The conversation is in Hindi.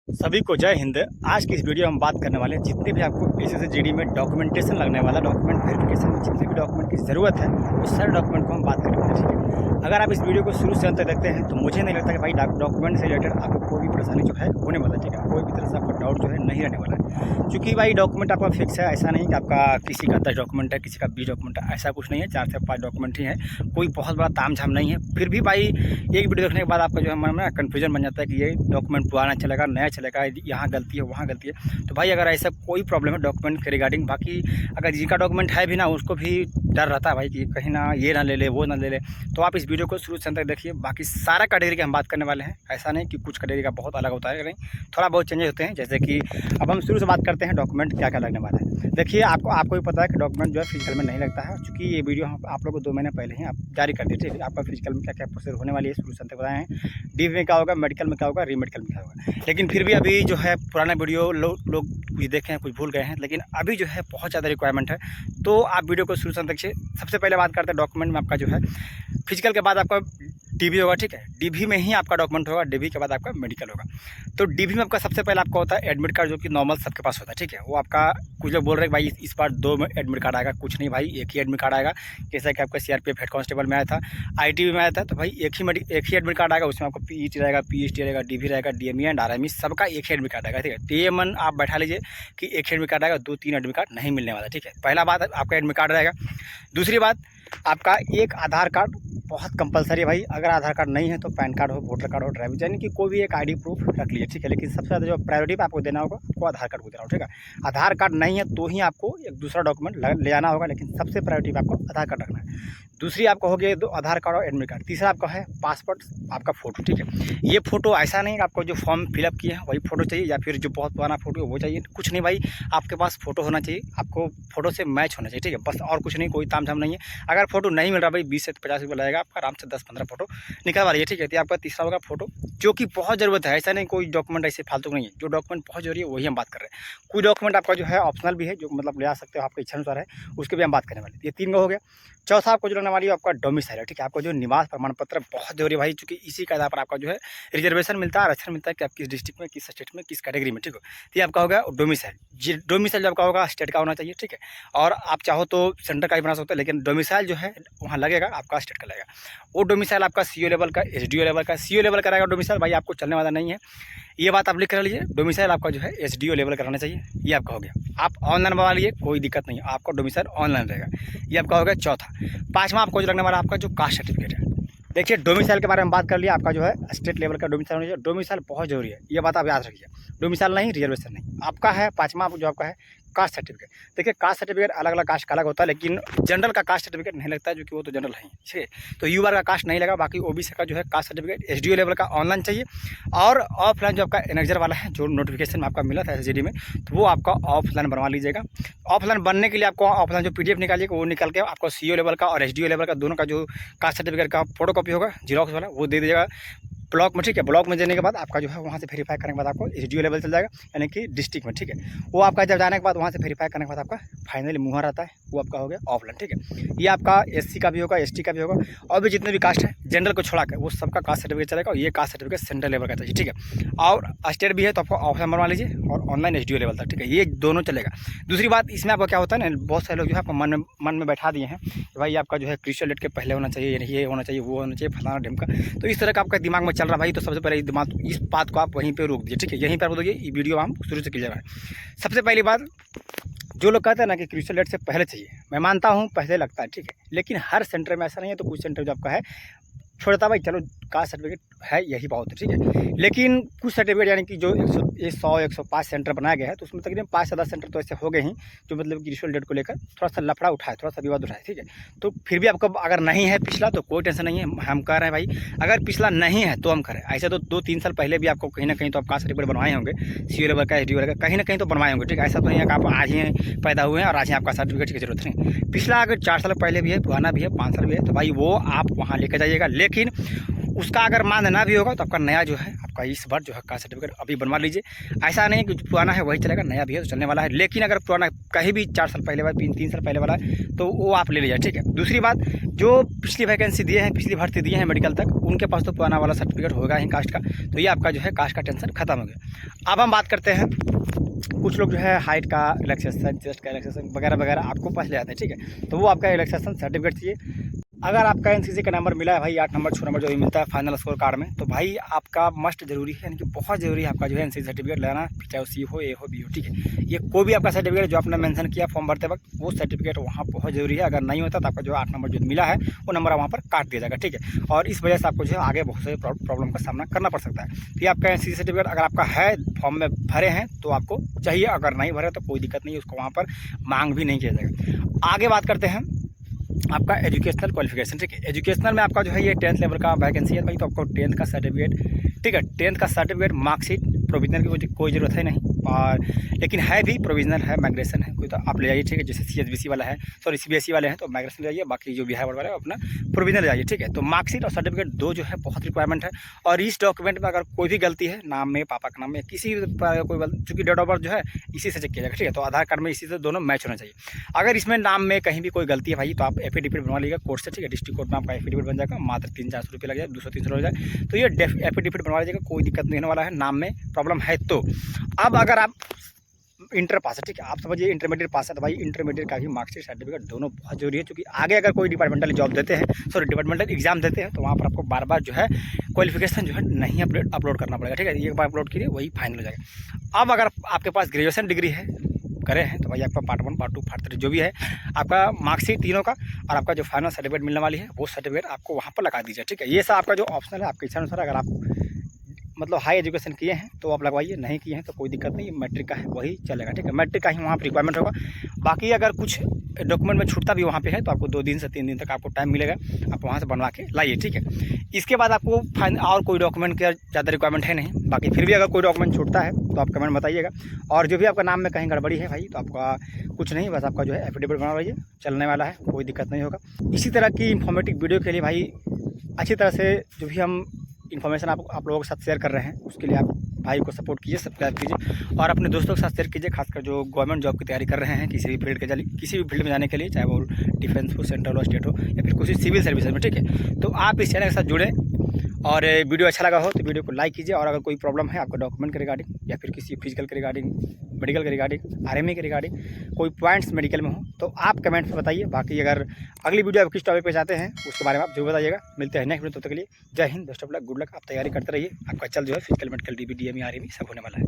सभी को जय हिंद। आज की इस वीडियो में हम बात करने वाले हैं जितने भी आपको एसएसजी में डॉक्यूमेंटेशन लगने वाला डॉक्यूमेंट वेरिफिकेशन में जितने भी डॉक्यूमेंट की ज़रूरत है उस सारे डॉक्यूमेंट को हम बात करेंगे, ठीक है। अगर आप इस वीडियो को शुरू से अंत तक देखते हैं तो मुझे नहीं लगता कि भाई डॉक्यूमेंट से रिलेटेड आपको कोई भी परेशानी जो है होने वाला है, ठीक है। कोई भी तरह से आपका डाउट जो है नहीं रहने वाला है, क्योंकि भाई डॉक्यूमेंट आपका फिक्स है। ऐसा नहीं कि आपका किसी का 10 डॉक्यूमेंट है, किसी का 20 डॉक्यूमेंट है, ऐसा कुछ नहीं है। 4 से 5 डॉक्यूमेंट ही है, कोई बहुत बड़ा तामझाम नहीं है। फिर भी भाई एक वीडियो देखने के बाद आपका जो है मन में कन्फ्यूजन बन जाता है कि ये डॉक्यूमेंट पुराना चलेगा, नया चलेगा, यहाँ गलती है, वहाँ गलती है। तो भाई अगर ऐसा कोई प्रॉब्लम है डॉक्यूमेंट के रिगार्डिंग, बाकी अगर जिनका डॉक्यूमेंट है भी ना उसको भी डर रहता है भाई कि कहीं ना ये ना ले ले, वो ना ले ले, तो आप इस वीडियो को शुरू से अंत तक देखिए। बाकी सारा कैटेगरी के हम बात करने वाले हैं, ऐसा नहीं कि कुछ कैटेगरी का बहुत अलग होता है, नहीं, थोड़ा बहुत चेंजेस होते हैं। जैसे कि अब हम शुरू से बात करते हैं डॉक्यूमेंट क्या क्या लगने वाला है। देखिए आपको भी पता है कि डॉक्यूमेंट जो है फिजिकल में नहीं लगता है, क्योंकि ये वीडियो हम आप लोगों को 2 महीने पहले ही आप जारी कर दिए, ठीक है। आपका फिजिकल में क्या क्या प्रोसेस होने वाली है शुरू से अंत तक बताए हैं। डी में क्या होगा, मेडिकल में क्या होगा, रीमेडिकल में क्या होगा। लेकिन फिर भी अभी जो है पुराना वीडियो लोग कुछ देखे हैं, कुछ भूल गए हैं, लेकिन अभी जो है बहुत ज़्यादा रिक्वायरमेंट है। तो आप वीडियो को शुरू से अंत तक से सबसे पहले बात करते हैं डॉक्यूमेंट में आपका जो है फिजिकल के बाद आपका डीबी होगा, ठीक है। डीबी में ही आपका डॉक्यूमेंट होगा, डीबी के बाद आपका मेडिकल होगा। तो डीबी में आपका सबसे पहले आपका होता है एडमिट कार्ड, जो कि नॉर्मल सबके पास होता है, ठीक है। वो आपका कुछ लोग बोल रहे हैं भाई इस बार 2 एडमिट कार्ड आएगा, कुछ नहीं भाई, एक ही एडमिट कार्ड आएगा। जैसा कि आपका सीआरपीएफ हेड कांस्टेबल में आया था, आईटीबी में आया था, तो भाई एक ही एडमिट कार्ड आएगा। उसमें आपको पीईटी रहेगा, पीएचडी रहेगा, डीवी रहेगा, डीएमई एंड आरएमई सबका एक ही एडमिट कार्ड आएगा, ठीक है। तो ये मन आप बैठा लीजिए कि एक ही एडमिट कार्ड आएगा, 2-3 एडमिट कार्ड नहीं मिलने वाला, ठीक है। पहला बात आपका एडमिट कार्ड रहेगा। दूसरी बात आपका एक आधार कार्ड बहुत कंपलसरी है भाई। अगर आधार कार्ड नहीं है तो पैन कार्ड हो, वोटर कार्ड हो, ड्राइविंग, यानी कि कोई भी एक आईडी प्रूफ रख लीजिए, ठीक है। लेकिन सबसे ज़्यादा जो प्रायोरिटी पे आपको देना होगा वो आधार कार्ड को देना होगा, ठीक है। आधार कार्ड नहीं है तो ही आपको एक दूसरा डॉक्यूमेंट ले आना होगा, लेकिन सबसे प्रायोरिटी पे आपको आधार कार्ड रखना है। दूसरी आपका हो गया 2 आधार कार्ड और एडमिट कार्ड। तीसरा आपका है पासपोर्ट, आपका फ़ोटो, ठीक है। ये फ़ोटो ऐसा नहीं कि आपको जो फॉर्म फिलअप किए हैं वही फ़ोटो चाहिए, या फिर जो बहुत पुराना फ़ोटो है वो चाहिए, कुछ नहीं भाई। आपके पास फ़ोटो होना चाहिए, आपको फ़ोटो से मैच होना चाहिए, ठीक है, बस। और कुछ नहीं, कोई तामझाम नहीं है। अगर फ़ोटो नहीं मिल रहा भाई 20 से 50 रुपये लगेगा आपका, आराम से 10-15 फ़ोटो निकलवा लीजिए, ठीक है। तो आपका तीसरा होगा फ़ोटो, जो कि बहुत ज़रूरत है। ऐसा नहीं कोई डॉक्यूमेंट ऐसे फालतू नहीं है, जो डॉक्यूमेंट बहुत जरूरी है वही हम बात कर रहे हैं। कोई डॉक्यूमेंट आपका जो है ऑप्शनल भी है, जो मतलब ले आ सकते हो, आपकी इच्छा अनुसार है, उसके भी हम बात करने वाले हैं। ये 3 का हो गया। चौथा आपको जो लगने वाली है आपका डोमिसाइल है, ठीक है। आपको जो निवास प्रमाण पत्र बहुत जरूरी है भाई, क्योंकि इसी के आधार पर आपका जो है रिजर्वेशन मिलता है, आरक्षण मिलता है कि आप किस डिस्ट्रिक्ट में, किस स्टेट में, किस कैटेगरी में, ठीक है। तो ये आपका होगा डोमिसाइल। जी, डोमिसाइल जो आपका होगा स्टेट का होना चाहिए, ठीक है। और आप चाहो तो सेंटर का ही बना सकते हो, लेकिन डोमिसाइल जो है वहाँ लगेगा आपका स्टेट का लगेगा। वो डोमिसाइल आपका सीओ लेवल का, एसडीओ लेवल का। सीओ लेवल का रहेगा डोमिसाइल, भाई आपको चलने वाला नहीं है, ये बात आप लिख कर लीजिए। डोमिसाइल आपका जो है एसडीओ लेवल का रहना चाहिए, ये आपका हो गया। आप ऑनलाइन बनवा लीजिए, कोई दिक्कत नहीं है, आपका डोमिसाइल ऑनलाइन रहेगा, ये आपका हो गया चौथा। पाँचवा आपको जो लगने वाला आपका जो कास्ट सर्टिफिकेट है। देखिए डोमिसाइल के बारे में बात कर लिया, आपका जो है स्टेट लेवल का डोमिसाइल होना चाहिए। डोमिसाइल बहुत जरूरी है, ये बात आप याद रखिए। डोमिसाइल नहीं, रिजर्वेशन नहीं, आपका है। पाँचवा जो आपका है कास्ट सर्टिफिकेट। देखिए कास्ट सर्टिफिकेट अलग अलग कास्ट का अलग होता है, लेकिन जनरल का कास्ट सर्टिफिकेट नहीं लगता है, जो कि वो तो जनरल है, ठीक है। तो यूआर का कास्ट नहीं लगा। बाकी ओबीसी का जो है कास्ट सर्टिफिकेट एसडीओ लेवल का ऑनलाइन चाहिए। और ऑफलाइन जो आपका एनेक्जर वाला है, जो नोटिफिकेशन में आपका मिला था एसजीडी में, तो वो आपका ऑफलाइन बनवा लीजिएगा। ऑफलाइन बनने के लिए आपको ऑफलाइन जो पीडीएफ निकालिएगा, वो निकल के आपको सीओ लेवल का और एसडीओ लेवल का दोनों का जो कास्ट सर्टिफिकेट का फोटो कॉपी होगा जीरोक्स वाला, वो दे दीजिएगा ब्लॉक में, ठीक है। ब्लॉक में देने के बाद आपका जो है वहाँ से वेरीफाई करने के बाद आपको एसडीओ लेवल चल जाएगा, यानी कि डिस्ट्रिक्ट में, ठीक है। वो आपका जब जाने के बाद वहाँ से वेरीफाई करने के बाद आपका फाइनली मुहर आता है, वो आपका हो गया ऑफलाइन, ठीक है। ये आपका एससी का भी होगा, एसटी का भी होगा, और भी जितने भी कास्ट है जनरल को छोड़ा कर वो सबका कास्ट सर्टिफिकेट चलेगा। और ये कास्ट सर्टिफिकेट सेंट्रल लेवल का चाहिए, ठीक है। और स्टेट भी है तो आपको ऑफलाइन बनवा लीजिए, और ऑनलाइन एसडीओ लेवल तक, ठीक है, ये दोनों चलेगा। दूसरी बात इसमें आपका क्या होता है ना, बहुत सारे लोग जो है आपको मन में बैठा दिए हैं कि भाई आपका जो है क्रिशियल डेट के पहले होना चाहिए, ये होना चाहिए, वो होना चाहिए, फलाना ढिमका। तो इस तरह का आपका दिमाग में चल रहा भाई, तो सबसे पहले दिमाग इस बात को आप वहीं पे रोक दीजिए, ठीक है। यहीं पर रोक दीजिए, ये वीडियो हम शुरू से किया जा रहा है। सबसे पहली बात, जो लोग कहते हैं ना कि क्रिशियल डेट से पहले चाहिए, मैं मानता हूँ पहले लगता है, ठीक है, लेकिन हर सेंटर में ऐसा नहीं है। तो कुछ सेंटर जो आपका है छोड़ता भाई, चलो कास्ट सर्टिफिकेट है यही बहुत है, ठीक है। लेकिन कुछ सर्टिफिकेट यानी कि जो 100-105 सेंटर बनाया गया है, तो उसमें तकरीबन 5 से 10 सेंटर तो ऐसे हो गए ही, जो मतलब कि रिचुअल डेट को लेकर थोड़ा सा लफड़ा उठाए, थोड़ा सा विवाद उठाए, ठीक है। तो फिर भी आपको अगर नहीं है पिछला तो कोई टेंशन नहीं है, हम कह रहे हैं भाई अगर पिछला नहीं है तो हम करें। ऐसे तो 2-3 साल पहले भी आपको कहीं ना कहीं तो आप कास्ट सर्टिफिकेट बनवाए होंगे, सीओ लेवल का, एसडीओ लेवल का, कहीं ना कहीं तो बनवाए होंगे, ठीक है। ऐसा तो नहीं है कि आप आज ही पैदा हुए हैं और आज ही आपका सर्टिफिकेट की जरूरत नहीं। पिछला अगर 4 साल पहले भी है, पुराना भी है, 5 साल भी है, तो भाई वो आप वहाँ लेकर जाइएगा। लेकिन उसका अगर मान ना भी होगा तो आपका नया जो है आपका इस बार जो है कास्ट सर्टिफिकेट अभी बनवा लीजिए। ऐसा नहीं कि पुराना है वही चलेगा, नया भी है तो चलने वाला है। लेकिन अगर पुराना कहीं भी 4 साल पहले वाला 3 साल पहले वाला है तो वो आप ले लीजिए, ठीक है। दूसरी बात, जो पिछली वैकेंसी दिए हैं, पिछली भर्ती दिए हैं मेडिकल तक, उनके पास तो पुराना वाला सर्टिफिकेट होगा ही कास्ट का, तो ये आपका जो है कास्ट का टेंशन खत्म हो गया। अब हम बात करते हैं, कुछ लोग जो है हाइट का रिलैक्सेशन, चेस्ट का रिलैक्सेशन वगैरह वगैरह आपको पास ले आते हैं, ठीक है। तो वो आपका रिलैक्सेशन सर्टिफिकेट चाहिए। अगर आपका एनसीसी का नंबर मिला है भाई, 8 नंबर 6 नंबर जो भी मिलता है फाइनल स्कोर कार्ड में, तो भाई आपका मस्ट जरूरी है, यानी कि बहुत जरूरी है आपका जो है एनसीसी सर्टिफिकेट लेना, चाहे वो सी हो, ए हो, बी हो, ठीक है। ये कोई भी आपका सर्टिफिकेट जो आपने मेंशन किया फॉर्म भरते वक्त, वो सर्टिफिकेट वहाँ बहुत जरूरी है। अगर नहीं होता तो आपका जो 8 नंबर जो मिला है वो नंबर वहाँ पर काट दिया जाएगा, ठीक है। और इस वजह से आपको जो है आगे बहुत सारी प्रॉब्लम का सामना करना पड़ सकता है। तो ये आपका एनसीसी सर्टिफिकेट अगर आपका है, फॉर्म में भरे हैं तो आपको चाहिए, अगर नहीं भरे तो कोई दिक्कत नहीं है, उसको वहाँ पर मांग भी नहीं किया जाएगा। आगे बात करते हैं आपका एजुकेशनल क्वालिफिकेशन, ठीक है। एजुकेशनल में आपका जो है ये 10th लेवल का वैकेंसी है भाई, तो आपको 10th का सर्टिफिकेट, ठीक है, 10th का सर्टिफिकेट, मार्कशीट, प्रोविजनल की कोई ज़रूरत है नहीं, और लेकिन है भी प्रोविजनल है, माइग्रेशन है कोई तो आप ले जाइए, ठीक है। जैसे CHBC वाला है, सॉरी CBSE वाले हैं तो माइग्रेशन ले जाइए, बाकी जो बिहार वाला है अपना प्रोविजनल ले जाइए, ठीक है। तो मार्कशीट और सर्टिफिकेट दो जो है बहुत रिक्वायरमेंट है। और इस डॉक्यूमेंट में अगर कोई भी गलती है, नाम में, पापा का नाम में, किसी भी कोई, चूँकि डेट ऑफ बर्थ जो है इसी से चेक किया जाएगा, ठीक है। तो आधार कार्ड में इसी से दोनों मैच होना चाहिए। अगर इसमें नाम में कहीं भी कोई गलती है भाई, तो आप एफिडेविट बनवा लीजिएगा कोर्ट से, ठीक है। डिस्ट्रिक्ट कोर्ट में आपका एफिडेविट बन जाएगा, मात्र 300-400 रुपये लग जाए, 200-300 हो जाए, तो ये एफिडेविट बनवा लीजिएगा, कोई दिक्कत नहीं होने वाला है नाम में प्रॉब्लम है तो। अब अगर आप इंटर पास है, ठीक है, आप समझिए इंटरमीडिएट पास है, तो भाई इंटरमीडिएट का भी मार्कशीट सर्टिफिकेट दोनों बहुत जरूरी है, क्योंकि आगे अगर कोई डिपार्टमेंटल जॉब देते हैं, सॉरी डिपार्टमेंटल एग्जाम देते हैं, तो वहाँ पर आपको बार बार जो है क्वालिफिकेशन जो है नहीं अपलोड करना पड़ेगा, ठीक है। एक बार अपलोड कीजिए वही फाइनल हो जाएगा। अब अगर आपके पास ग्रेजुएशन डिग्री है, करे हैं, तो भाई आपका पार्ट 1, पार्ट 2, पार्ट 3 जो भी है आपका मार्कशीट तीनों का, और आपका जो फाइनल सर्टिफिकेट मिलने वाली है वो सर्टिफिकेट आपको वहाँ पर लगा दीजिए, ठीक है। ये सब आपका जो ऑप्शनल है आपके इच्छा अनुसार, अगर आप मतलब हाई एजुकेशन किए हैं तो आप लगवाइए, नहीं किए हैं तो कोई दिक्कत नहीं, मैट्रिक का है वही चलेगा, ठीक है। मैट्रिक का ही वहाँ पर रिक्वायरमेंट होगा। बाकी अगर कुछ डॉक्यूमेंट में छूटता भी वहाँ पे है तो आपको 2 दिन से 3 दिन तक आपको टाइम मिलेगा, आप वहाँ से बनवा के लाइए, ठीक है। इसके बाद आपको और कोई डॉक्यूमेंट का ज़्यादा रिक्वायरमेंट है नहीं। बाकी फिर भी अगर कोई डॉक्यूमेंट छूटता है तो आप कमेंट बताइएगा। और जो भी आपका नाम में कहीं गड़बड़ी है भाई, तो आपका कुछ नहीं, बस आपका जो है एफिडेविट बनवा लीजिए, चलने वाला है, कोई दिक्कत नहीं होगा। इसी तरह की इन्फॉर्मेटिव वीडियो के लिए भाई अच्छी तरह से जो भी हम इन्फॉर्मेशन आप लोगों के साथ शेयर कर रहे हैं, उसके लिए आप भाई को सपोर्ट कीजिए, सब्सक्राइब कीजिए, और अपने दोस्तों के साथ शेयर कीजिए, खासकर जो गवर्नमेंट जॉब की तैयारी कर रहे हैं, किसी भी फील्ड में जाने के लिए, चाहे वो डिफेंस हो, सेंट्रल हो, स्टेट हो, या फिर किसी सिविल सर्विस में, ठीक है। तो आप इस चैनल के साथ जुड़ें, और वीडियो अच्छा लगा हो तो वीडियो को लाइक कीजिए। और अगर कोई प्रॉब्लम है आपको डॉक्यूमेंट के रिगार्डिंग, या फिर किसी फिजिकल के रिगार्डिंग, मेडिकल के रिगार्डिंग, आर्मी के रिगार्डिंग, कोई पॉइंट्स मेडिकल में हो तो आप कमेंट में बताइए। बाकी अगर अगली वीडियो आप किस टॉपिक पे चाहते हैं उसके बारे में आप जरूर बताइएगा। मिलते हैं नेक्स्ट वीडियो, तब तक के लिए जय Hind, best of luck, good luck. आप तैयारी करते रहिए, आपका चल जो है physical, medical, DB, DME, army सब होने वाला है।